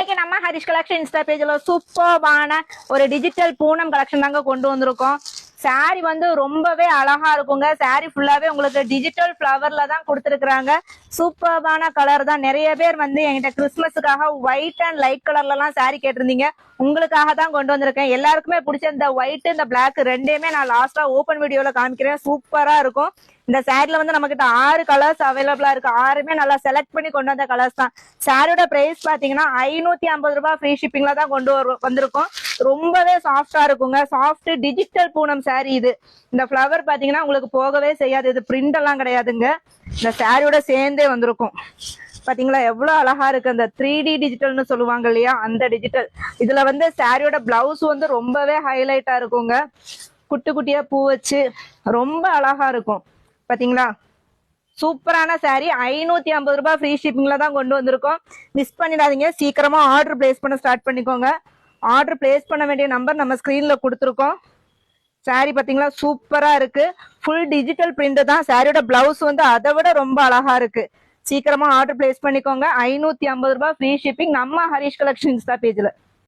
இன்னைக்கு நம்ம Harish collection Insta பேஜ்ல சூப்பர்பான ஒரு டிஜிட்டல் பூனம் கலெக்ஷன் தாங்க கொண்டு வந்திருக்கோம். சாரி வந்து ரொம்பவே அழகா இருக்குங்க. சாரி ஃபுல்லாவே உங்களுக்கு டிஜிட்டல் ஃபிளவர்ல தான் கொடுத்துருக்காங்க. சூப்பர்பான கலர் தான். நிறைய பேர் வந்து என்கிட்ட கிறிஸ்துமஸுக்காக ஒயிட் அண்ட் லைட் கலர்ல எல்லாம் சாரி கேட்டிருந்தீங்க. உங்களுக்காக தான் கொண்டு வந்திருக்கேன். எல்லாருக்குமே பிடிச்ச இந்த ஒயிட் இந்த பிளாக் ரெண்டையுமே நான் லாஸ்டா ஓபன் வீடியோல காமிக்கிறேன். சூப்பரா இருக்கும். இந்த சாரில வந்து நம்ம கிட்ட 6 கலர்ஸ் அவைலபிளா இருக்கு. 6மே நல்லா செலக்ட் பண்ணி கொண்டு வந்த கலர்ஸ் தான். சாரியோட பிரைஸ் பாத்தீங்கன்னா 550 ரூபாய் ஃப்ரீ ஷிப்பிங்ல தான் வந்திருக்கும். ரொம்பவே சாஃப்டா இருக்குங்க. சாஃப்ட் டிஜிட்டல் பூனம் சாரி இது. இந்த ஃபிளவர் பாத்தீங்கன்னா உங்களுக்கு போகவே செய்யாது. இது பிரிண்ட் எல்லாம் கிடையாதுங்க. இந்த சாரியோட சேர்ந்தே வந்திருக்கும். பாத்தீங்களா எவ்வளவு அழகா இருக்கு. அந்த 3D டிஜிட்டல்னு சொல்லுவாங்க இல்லையா, அந்த டிஜிட்டல். இதுல வந்து சாரியோட பிளவுஸ் வந்து ரொம்பவே ஹைலைட்டா இருக்குங்க. குட்டி குட்டியா பூ வச்சு ரொம்ப அழகா இருக்கும். பாத்தீங்களா சூப்பரான சாரி. 550 ரூபாய் ஃப்ரீ ஷிப்பிங்ல தான் கொண்டு வந்திருக்கோம். மிஸ் பண்ணிடாதீங்க. சீக்கிரமா ஆர்டர் பிளேஸ் பண்ண ஸ்டார்ட் பண்ணிக்கோங்க. ஆர்டர் பிளேஸ் பண்ண வேண்டிய நம்பர் நம்ம ஸ்கிரீன்ல கொடுத்துருக்கோம். சாரி பாத்தீங்களா சூப்பரா இருக்கு. ஃபுல் டிஜிட்டல் பிரிண்ட் தான். சாரியோட பிளவுஸ் வந்து அதை விட ரொம்ப அழகா இருக்கு. சீக்கிரமா ஆர்டர் பிளேஸ் பண்ணிக்கோங்க. 550 ரூபாய் ஃப்ரீ ஷிப்பிங் நம்ம ஹரிஷ் கலெக்ஷன் இன்ஸ்டா பேஜ்ல.